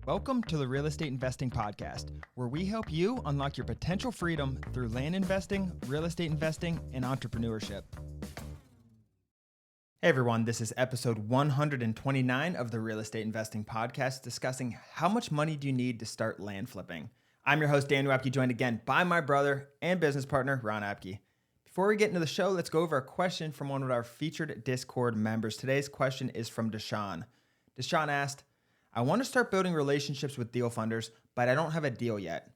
Welcome to the Real Estate Investing Podcast, where we help you unlock your potential freedom through land investing, real estate investing, and entrepreneurship. Hey everyone, this is episode 129 of the Real Estate Investing Podcast, discussing how much money do you need to start land flipping. I'm your host, Daniel Apke, joined again by my brother and business partner, Ron Apke. Before we get into the show, let's go over a question from one of our featured Discord members. Today's question is from Deshaun. Deshaun asked, I want to start building relationships with deal funders, but I don't have a deal yet.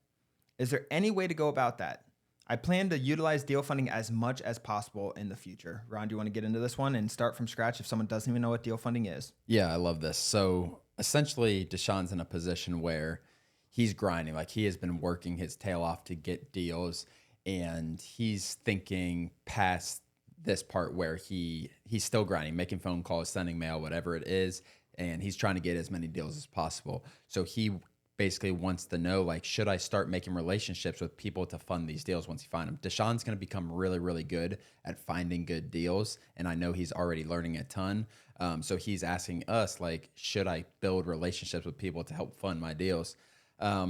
Is there any way to go about that? I plan to utilize deal funding as much as possible in the future. Ron, do you want to get into this one and start from scratch if someone doesn't even know what deal funding is? Yeah, I love this. So essentially, Deshaun's in a position where he's grinding. Like, he has been working his tail off to get deals, and he's thinking past this part where he's still grinding, making phone calls, sending mail, whatever it is, and he's trying to get as many deals as possible. So he basically wants to know, like, should I start making relationships with people to fund these deals once you find them? Deshaun's going to become really, really good at finding good deals, and I know he's already learning a ton. So he's asking us, like, should I build relationships with people to help fund my deals? I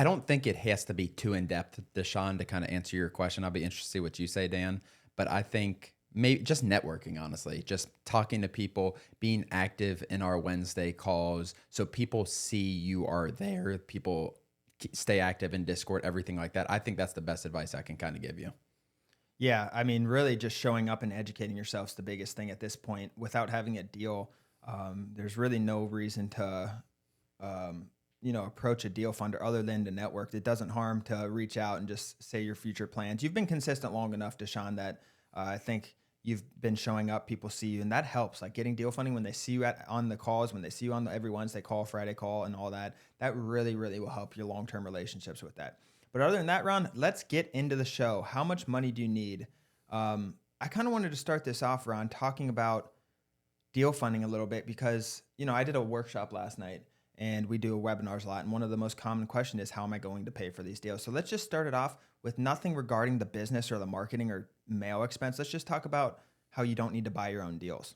don't think it has to be too in-depth, Deshaun, to kind of answer your question. I'll be interested to see what you say, Dan. But I think maybe just networking, honestly, just talking to people, being active in our Wednesday calls so people see you are there, people stay active in Discord, everything like that. I think that's the best advice I can kind of give you. Yeah, I mean, really just showing up and educating yourself is the biggest thing at this point. Without having a deal, there's really no reason to, approach a deal funder other than to network. It doesn't harm to reach out and just say your future plans. You've been consistent long enough, Deshaun, that I think you've been showing up, people see you, and that helps. Like, getting deal funding when they see you on the calls, when they see you on every Wednesday call, Friday call, and all that, that really, really will help your long-term relationships with that. But other than that, Ron, let's get into the show. How much money do you need? I kind of wanted to start this off, Ron, talking about deal funding a little bit because, I did a workshop last night and we do webinars a lot. And one of the most common questions is, how am I going to pay for these deals? So let's just start it off with nothing regarding the business or the marketing or mail expense. Let's just talk about how you don't need to buy your own deals.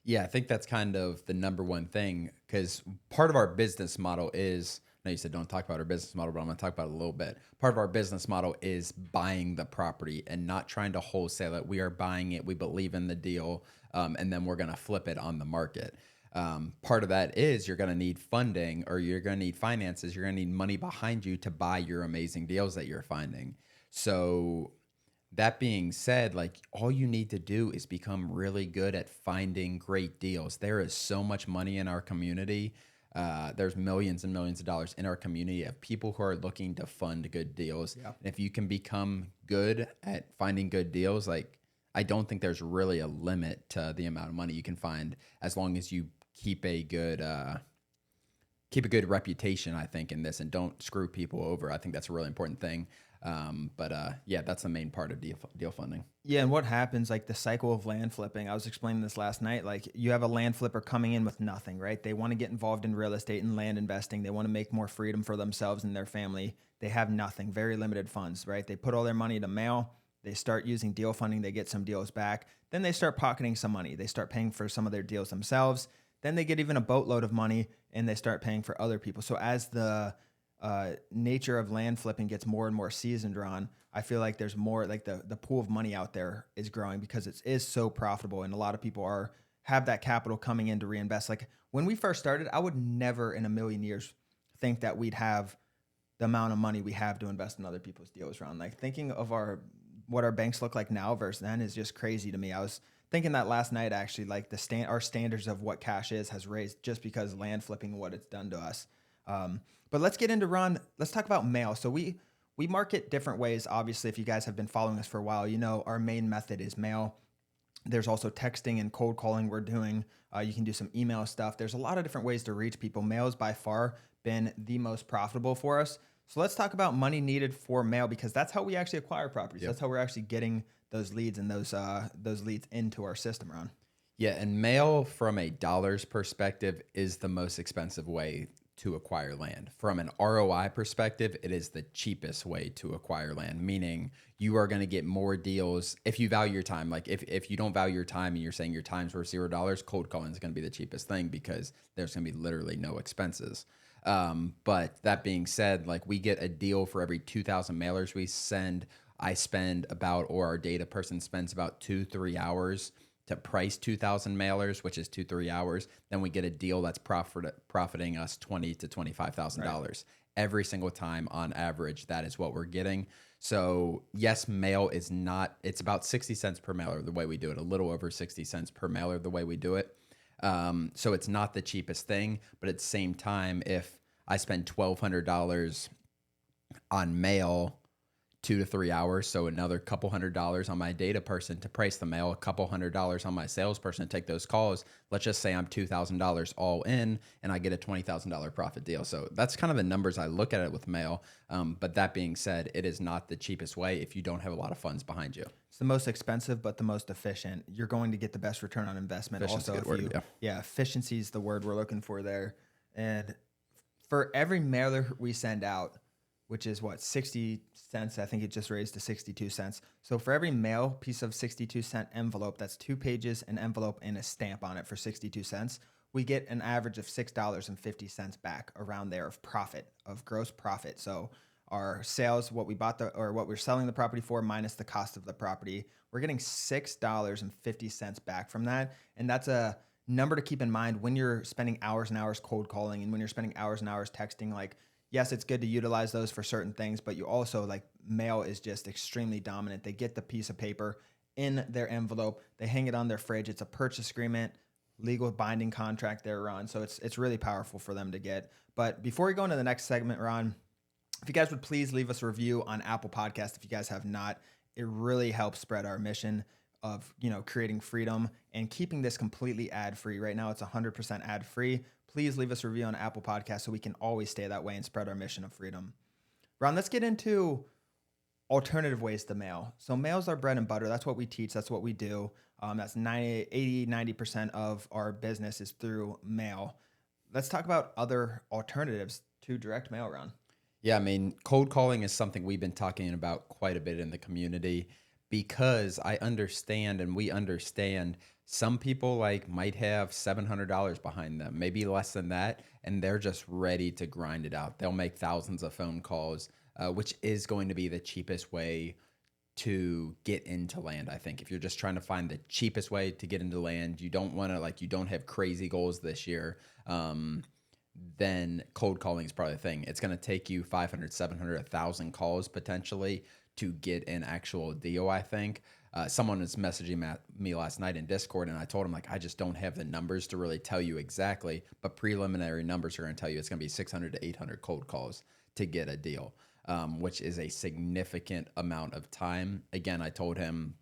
Yeah, I think that's kind of the number one thing, because part of our business model is, no, you said don't talk about our business model, but I'm going to talk about it a little bit. Part of our business model is buying the property and not trying to wholesale it. We are buying it. We believe in the deal, and then we're going to flip it on the market. Part of that is you're going to need funding, or you're going to need finances. You're going to need money behind you to buy your amazing deals that you're finding. So that being said, like, all you need to do is become really good at finding great deals. There is so much money in our community. There's millions and millions of dollars in our community of people who are looking to fund good deals. Yeah. And if you can become good at finding good deals, like, I don't think there's really a limit to the amount of money you can find, as long as you keep a good reputation, I think, in this, and don't screw people over. I think that's a really important thing. Yeah, that's the main part of deal funding. Yeah, and what happens, like, the cycle of land flipping, I was explaining this last night, like, you have a land flipper coming in with nothing, right? They want to get involved in real estate and land investing. They want to make more freedom for themselves and their family. They have nothing, very limited funds, right? They put all their money to mail. They start using deal funding. They get some deals back. Then they start pocketing some money. They start paying for some of their deals themselves. Then they get even a boatload of money, and they start paying for other people. So as the nature of land flipping gets more and more seasoned, Ron, I feel like there's more, like, the pool of money out there is growing because it is so profitable, and a lot of people have that capital coming in to reinvest. Like, when we first started, I would never in a million years think that we'd have the amount of money we have to invest in other people's deals, Ron. Like, thinking of what our banks look like now versus then is just crazy to me. I was thinking that last night, actually, like, our standards of what cash has raised just because land flipping and what it's done to us. But let's get into, Ron, let's talk about mail. So we market different ways. Obviously, if you guys have been following us for a while, our main method is mail. There's also texting and cold calling we're doing. You can do some email stuff. There's a lot of different ways to reach people. Mail has by far been the most profitable for us. So let's talk about money needed for mail, because that's how we actually acquire properties. Yep. That's how we're actually getting those leads and those leads into our system, Ron. Yeah, and mail from a dollars perspective is the most expensive way to acquire land. From an ROI perspective, it is the cheapest way to acquire land, meaning you are going to get more deals if you value your time. Like if you don't value your time and you're saying your time's worth $0, cold calling is going to be the cheapest thing because there's going to be literally no expenses. But that being said, like we get a deal for every 2,000 mailers we send. I spend about, or our data person spends about 2-3 hours to price 2,000 mailers, which is 2-3 hours. Then we get a deal that's profiting us $20,000 to $25,000 every single time on average. That is what we're getting. So yes, mail is not. It's about 60 cents per mailer the way we do it. A little over 60 cents per mailer the way we do it. So it's not the cheapest thing, but at the same time, if I spend $1,200 on mail 2 to 3 hours, so another couple $100 on my data person to price the mail, a couple $100 on my salesperson to take those calls. Let's just say I'm $2,000 all in, and I get a $20,000 profit deal. So that's kind of the numbers I look at it with mail. But that being said, it is not the cheapest way if you don't have a lot of funds behind you. It's the most expensive, but the most efficient. You're going to get the best return on investment. Efficient's Also, a good word, yeah, efficiency is the word we're looking for there. And for every mailer we send out, which is what, 60 cents? I think it just raised to 62 cents. So for every mail piece of 62-cent envelope, that's 2 pages, an envelope, and a stamp on it for 62 cents. We get an average of $6.50 back around there of profit, of gross profit. So our sales, what we bought or what we're selling the property for minus the cost of the property, we're getting $6.50 back from that. And that's a number to keep in mind when you're spending hours and hours cold calling and when you're spending hours and hours texting. Like, yes, it's good to utilize those for certain things, but you also, like, mail is just extremely dominant. They get the piece of paper in their envelope, they hang it on their fridge. It's a purchase agreement, legal binding contract they're on. So it's really powerful for them to get. But before we go into the next segment, Ron, if you guys would please leave us a review on Apple Podcast. If you guys have not, it really helps spread our mission of, creating freedom and keeping this completely ad-free. Right now, it's 100% ad-free. Please leave us a review on Apple Podcast so we can always stay that way and spread our mission of freedom. Ron, let's get into alternative ways to mail. So mail's our bread and butter. That's what we teach. That's what we do. That's 90% of our business is through mail. Let's talk about other alternatives to direct mail, Ron. Yeah, I mean, cold calling is something we've been talking about quite a bit in the community because I understand and we understand some people might have $700 behind them, maybe less than that, and they're just ready to grind it out. They'll make thousands of phone calls, which is going to be the cheapest way to get into land. I think if you're just trying to find the cheapest way to get into land, you don't want to you don't have crazy goals this year. Then cold calling is probably the thing. It's going to take you 500, 700, 1,000 calls potentially to get an actual deal, I think. Someone was messaging me last night in Discord, and I told him, I just don't have the numbers to really tell you exactly, but preliminary numbers are going to tell you it's going to be 600 to 800 cold calls to get a deal, which is a significant amount of time. Again, I told him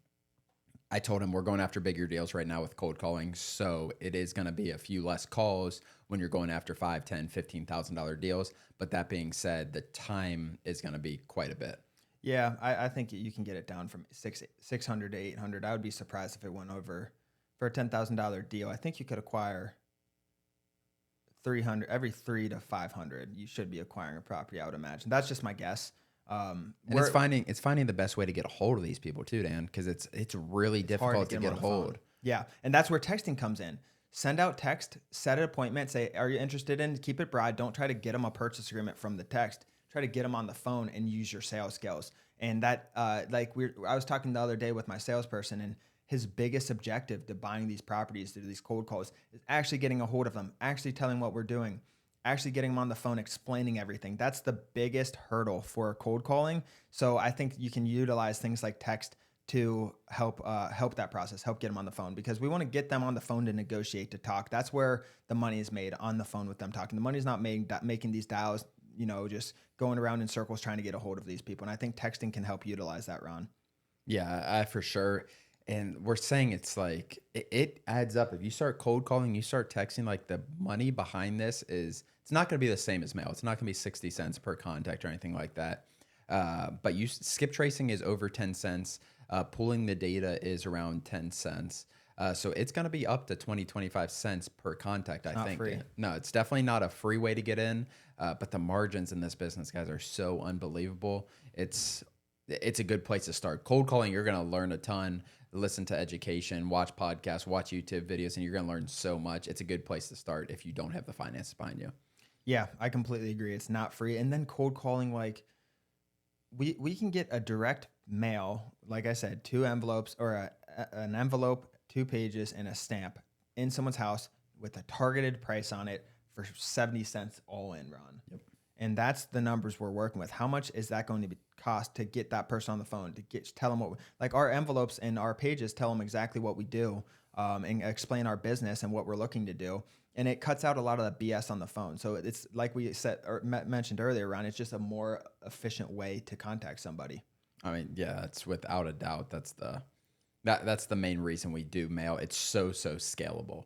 we're going after bigger deals right now with cold calling, so it is going to be a few less calls when you're going after $5,000, $10,000, $15,000 deals. But that being said, the time is going to be quite a bit. Yeah, I think you can get it down from 600 to 800. I would be surprised if it went over for a $10,000 deal. I think you could acquire 300 every 3 to 500. You should be acquiring a property, I would imagine. That's just my guess. And it's finding the best way to get a hold of these people too, Dan, because it's really difficult to get a hold. Yeah, and that's where texting comes in. Send out text, set an appointment, say, are you interested in, keep it broad. Don't try to get them a purchase agreement from the text. Try to get them on the phone and use your sales skills. And that, I was talking the other day with my salesperson, and his biggest objective to buying these properties, to these cold calls, is actually getting a hold of them, actually telling what we're doing, actually getting them on the phone, explaining everything. That's the biggest hurdle for cold calling. So I think you can utilize things like text to help that process, help get them on the phone, because we want to get them on the phone to negotiate, to talk. That's where the money is made, on the phone with them talking. The money's not making these dials, just going around in circles trying to get a hold of these people. And I think texting can help utilize that, Ron. Yeah, for sure. And we're saying it's it adds up. If you start cold calling, you start texting, the money behind this it's not going to be the same as mail. It's not going to be 60 cents per contact or anything like that. But skip tracing is over 10 cents. Pulling the data is around 10 cents. So it's going to be up to 25 cents per contact, I Not think. free. No, it's definitely not a free way to get in, but the margins in this business, guys, are so unbelievable. It's a good place to start. Cold calling, you're going to learn a ton, listen to education, watch podcasts, watch YouTube videos, and you're going to learn so much. It's a good place to start if you don't have the finances behind you. Yeah, I completely agree. It's not free. And then cold calling, like we can get a direct mail, like I said, 2 envelopes or an envelope, 2 pages, and a stamp in someone's house with a targeted price on it for 70 cents all in, Ron. Yep. And that's the numbers we're working with. How much is that going to cost to get that person on the phone, to tell them like our envelopes and our pages tell them exactly what we do, and explain our business and what we're looking to do. And it cuts out a lot of the BS on the phone. So it's like we said or mentioned earlier, Ron, it's just a more efficient way to contact somebody. I mean, yeah, it's without a doubt. That's the main reason we do mail. It's so scalable.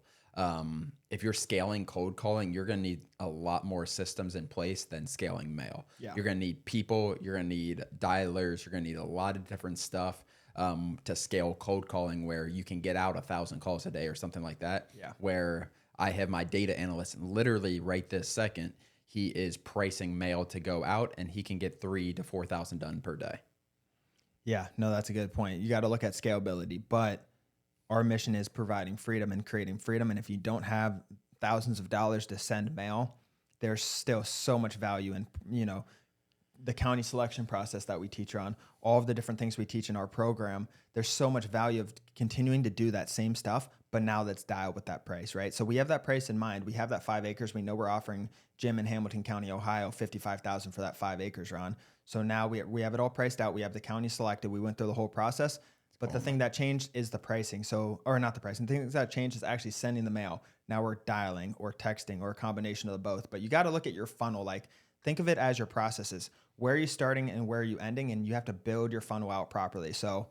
If you're scaling cold calling, you're going to need a lot more systems in place than scaling mail. Yeah. You're going to need people. You're going to need dialers. You're going to need a lot of different stuff to scale cold calling, where you can get out 1,000 calls a day or something like that. Yeah. Where I have my data analyst, and literally right this second, he is pricing mail to go out, and he can get 3,000 to 4,000 done per day. Yeah, no, that's a good point. You got to look at scalability, but our mission is providing freedom and creating freedom. And if you don't have thousands of dollars to send mail, there's still so much value in, the county selection process that we teach on, all of the different things we teach in our program. There's so much value of continuing to do that same stuff, but now that's dialed with that price, right? So we have that price in mind. We have that 5 acres. We know we're offering Jim in Hamilton County, Ohio, $55,000 for that 5 acres, Ron. So now we have it all priced out. We have the county selected. We went through the whole process. But the thing that changed is the pricing. So, or not the pricing. The thing that changed is actually sending the mail. Now we're dialing or texting or a combination of the both. But you got to look at your funnel. Like, think of it as your processes. Where are you starting and where are you ending? And you have to build your funnel out properly. So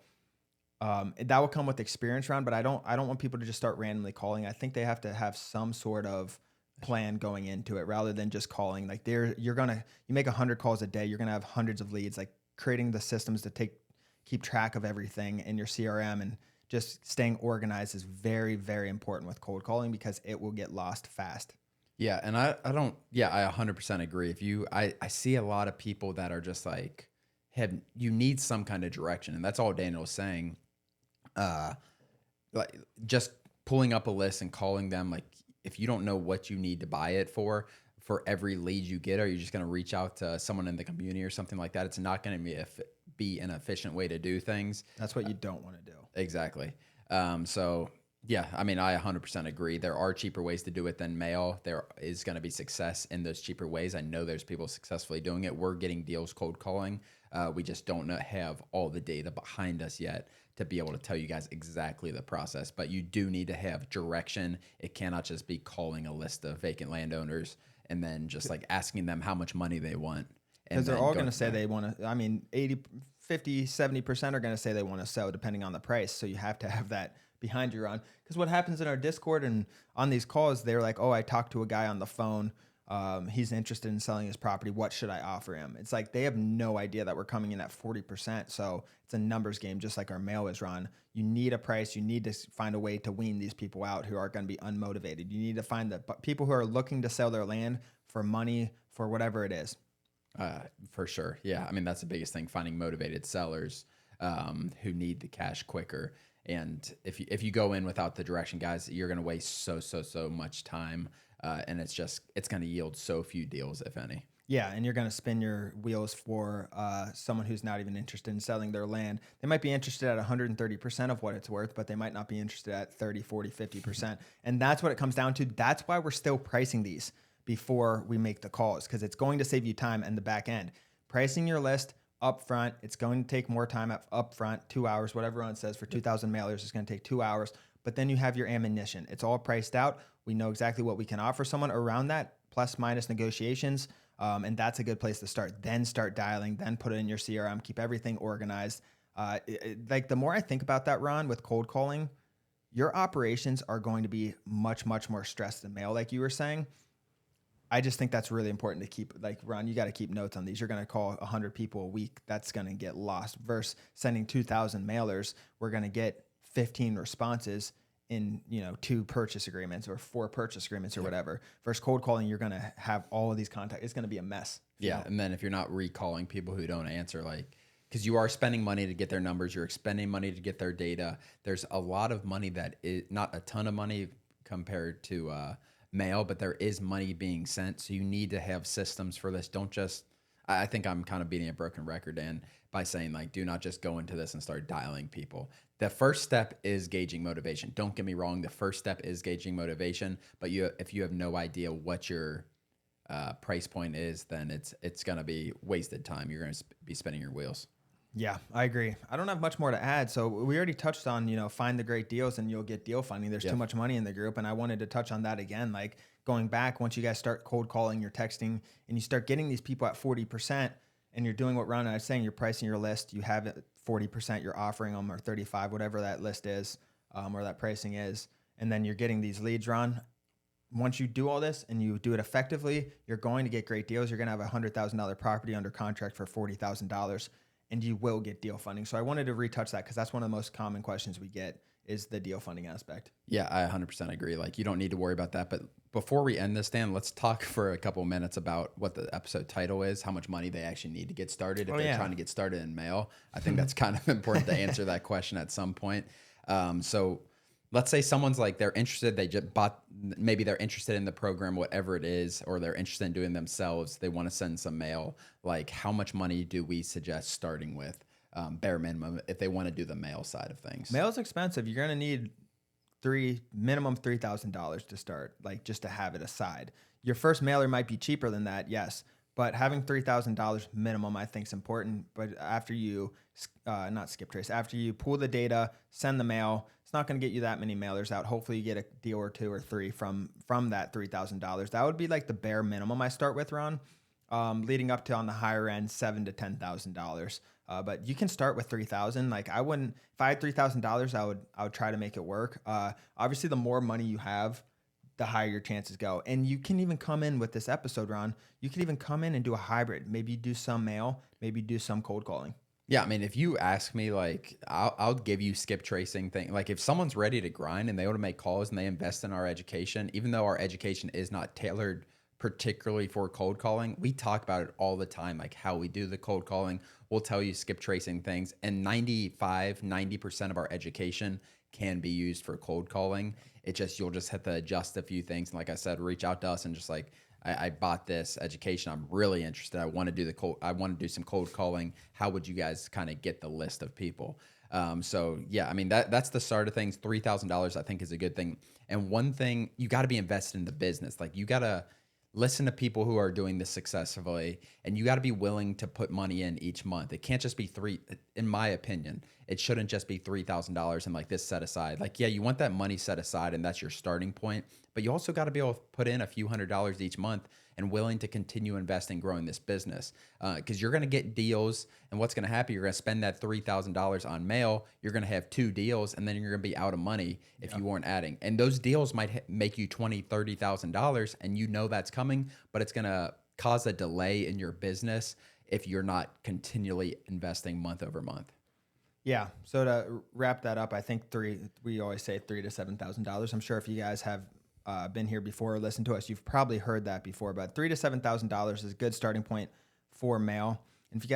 that will come with experience, Ron. But I don't want people to just start randomly calling. I think they have to have some sort of plan going into it rather than just calling. Like you make 100 calls a day. You're gonna have hundreds of leads. Like creating the systems to keep track of everything in your CRM and just staying organized is very, very important with cold calling because it will get lost fast. Yeah. And I 100% agree. I see a lot of people that are just like, you need some kind of direction. And that's all Daniel was saying. Like just pulling up a list and calling them, like, if you don't know what you need to buy it for every lead you get, are you just going to reach out to someone in the community or something like that? It's not going to be an efficient way to do things. That's what you don't want to do. Exactly. So yeah, I mean, I 100% agree. There are cheaper ways to do it than mail. There is going to be success in those cheaper ways. I know there's people successfully doing it. We're getting deals cold calling. We just don't have all the data behind us yet to be able to tell you guys exactly the process. But you do need to have direction. It cannot just be calling a list of vacant landowners and then just like asking them how much money they want. Because they're all going to say they want to, 80, 50, 70% are going to say they want to sell depending on the price. So you have to have that behind you, Ron. Because what happens in our Discord and on these calls, they're like, oh, I talked to a guy on the phone. He's interested in selling his property. What should I offer him? It's like they have no idea that we're coming in at 40%. So it's a numbers game, just like our mail is, Ron. You need a price. You need to find a way to wean these people out who are going to be unmotivated. You need to find the people who are looking to sell their land for money, for whatever it is. For sure. Yeah. I mean, that's the biggest thing, finding motivated sellers who need the cash quicker. And if you go in without the direction, guys, you're going to waste so much time. And it's going to yield so few deals, if any. Yeah, and you're going to spin your wheels for someone who's not even interested in selling their land. They might be interested at 130% of what it's worth, but they might not be interested at 30, 40, 50%. And that's what it comes down to. That's why we're still pricing these before we make the calls, because it's going to save you time in the back end. Pricing your list up front, it's going to take more time up front, 2 hours, whatever it says for 2,000 mailers, it's going to take 2 hours. But then you have your ammunition. It's all priced out. We know exactly what we can offer someone around that, plus minus negotiations. And that's a good place to start. Then start dialing, then put it in your CRM, keep everything organized. Like the more I think about that, Ron, with cold calling, your operations are going to be much, much more stressed than mail, like you were saying. I just think that's really important to keep, like, Ron, you got to keep notes on these. You're going to call 100 people a week. That's going to get lost versus sending 2,000 mailers. We're going to get 15 responses in 2 purchase agreements or 4 purchase agreements or whatever. Versus cold calling, you're gonna have all of these contacts. It's gonna be a mess. Yeah, and then if you're not recalling people who don't answer, like, because you are spending money to get their numbers, you're expending money to get their data. There's a lot of money that is not a ton of money compared to mail, but there is money being sent. So you need to have systems for this. Don't just. I think I'm kind of beating a broken record, Dan, by saying like, do not just go into this and start dialing people. The first step is gauging motivation. Don't get me wrong. The first step is gauging motivation, but if you have no idea what your price point is, then it's going to be wasted time. You're going to be spinning your wheels. Yeah, I agree. I don't have much more to add. So we already touched on, find the great deals and you'll get deal funding. There's too much money in the group. And I wanted to touch on that again. Like going back, once you guys start cold calling, you're texting and you start getting these people at 40% and you're doing what Ron and I was saying, you're pricing your list, you have it 40%, you're offering them, or 35, whatever that list is, or that pricing is. And then you're getting these leads, Ron. Once you do all this and you do it effectively, you're going to get great deals. You're going to have a $100,000 property under contract for $40,000. And you will get deal funding. So I wanted to retouch that because that's one of the most common questions we get is the deal funding aspect. Yeah, I 100% agree. Like you don't need to worry about that. But before we end this, Dan, let's talk for a couple of minutes about what the episode title is, how much money they actually need to get started if they're trying to get started in mail. I think that's kind of important to answer that question at some point. So let's say someone's like, they're interested, they just bought, maybe they're interested in the program, whatever it is, or they're interested in doing themselves. They want to send some mail. Like how much money do we suggest starting with, bare minimum, if they want to do the mail side of things? Mail's expensive. You're going to need minimum $3,000 to start, like just to have it aside. Your first mailer might be cheaper than that. Yes. But having $3,000 minimum, I think is important. But after you, not skip trace, after you pull the data, send the mail, it's not going to get you that many mailers out. Hopefully you get a deal or 2 or 3 from that $3,000. That would be like the bare minimum I start with, Ron. Leading up to on the higher end, $7,000 to $10,000. But you can start with $3,000. Like I wouldn't, if I had $3,000, I would try to make it work. Obviously, the more money you have, the higher your chances go. And you can even come in with this episode, Ron. You can even come in and do a hybrid. Maybe you do some mail, maybe do some cold calling. Yeah, I mean, if you ask me, like, I'll give you skip tracing thing. Like, if someone's ready to grind and they want to make calls and they invest in our education, even though our education is not tailored particularly for cold calling, we talk about it all the time, like how we do the cold calling. We'll tell you skip tracing things, and 90% of our education can be used for cold calling. You'll just have to adjust a few things. And like I said, reach out to us and just like, I bought this education. I'm really interested. I want to do some cold calling. How would you guys kind of get the list of people? So yeah, I mean, that's the start of things. $3,000 I think is a good thing. And one thing, you got to be invested in the business. Like you got to listen to people who are doing this successfully, and you got to be willing to put money in each month. It can't just be in my opinion, it shouldn't just be $3,000 and like this set aside. Like, yeah, you want that money set aside and that's your starting point, but you also got to be able to put in a few $100s each month and willing to continue investing, growing this business. Because you're going to get deals, and what's going to happen, you're going to spend that $3,000 on mail, you're going to have 2 deals, and then you're going to be out of money if you weren't adding. And those deals might make you $20,000, $30,000, and you know that's coming, but it's going to cause a delay in your business if you're not continually investing month over month. Yeah. So to wrap that up, I think we always say $3,000 to $7,000. I'm sure if you guys have been here before or listened to us, you've probably heard that before, but $3,000 to $7,000 is a good starting point for mail. And if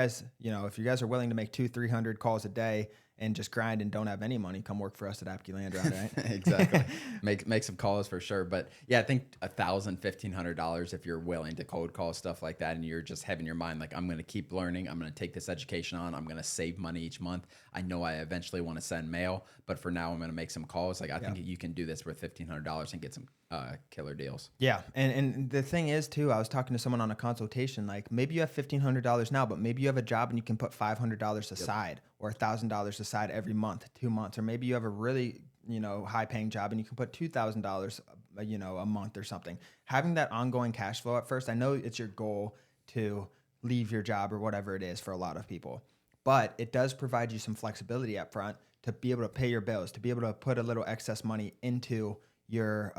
you guys are willing to make 200-300 calls a day and just grind and don't have any money, come work for us at Apke Land Route, right? Exactly. Make some calls for sure. But yeah, I think $1,000, $1,500 if you're willing to cold call, stuff like that, and you're just having your mind like, I'm going to keep learning. I'm going to take this education on. I'm going to save money each month. I know I eventually want to send mail, but for now I'm going to make some calls. Like I think you can do this with $1,500 and get some killer deals. Yeah. And the thing is too, I was talking to someone on a consultation, like maybe you have $1,500 now, but maybe you have a job and you can put $500 aside or $1,000 aside every month, 2 months, or maybe you have a really, high paying job and you can put $2,000, a month or something. Having that ongoing cash flow at first, I know it's your goal to leave your job or whatever it is for a lot of people, but it does provide you some flexibility up front to be able to pay your bills, to be able to put a little excess money into your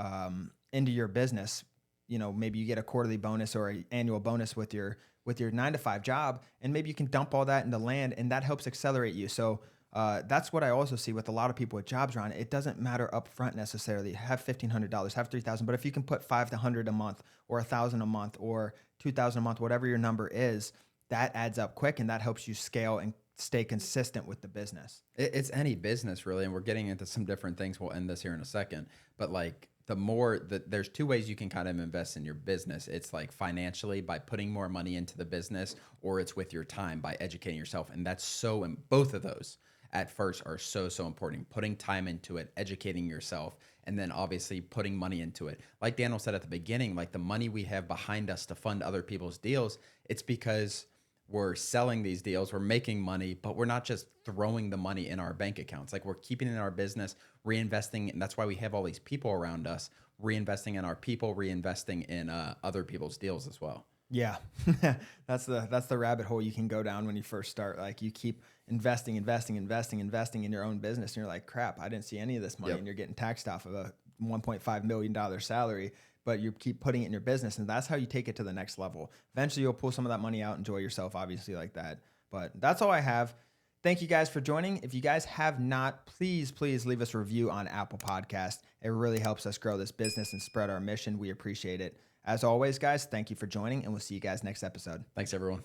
business. Maybe you get a quarterly bonus or an annual bonus with your 9-to-5 job, and maybe you can dump all that into land, and that helps accelerate you. So That's what I also see with a lot of people with jobs, Ron. It doesn't matter up front necessarily. Have $1,500, have 3,000, but if you can put 500 a month, or 1,000 a month, or 2,000 a month, whatever your number is, that adds up quick, and that helps you scale and stay consistent with the business. It's any business really, and we're getting into some different things. We'll end this here in a second, but like the more that there's two ways you can kind of invest in your business. It's like financially by putting more money into the business, or it's with your time by educating yourself. And that's so, and both of those at first are so important. Putting time into it, educating yourself, and then obviously putting money into it. Like Daniel said at the beginning, like the money we have behind us to fund other people's deals, it's because we're selling these deals, we're making money, but we're not just throwing the money in our bank accounts. Like we're keeping it in our business, reinvesting, and that's why we have all these people around us, reinvesting in our people, reinvesting in other people's deals as well. Yeah, that's the rabbit hole you can go down when you first start. Like you keep investing in your own business, and you're like, crap, I didn't see any of this money, Yep. and you're getting taxed off of a $1.5 million salary, but you keep putting it in your business, and that's how you take it to the next level. Eventually, you'll pull some of that money out, enjoy yourself, obviously, like that. But that's all I have. Thank you guys for joining. If you guys have not, please leave us a review on Apple Podcast. It really helps us grow this business and spread our mission. We appreciate it. As always, guys, thank you for joining, and we'll see you guys next episode. Thanks, everyone.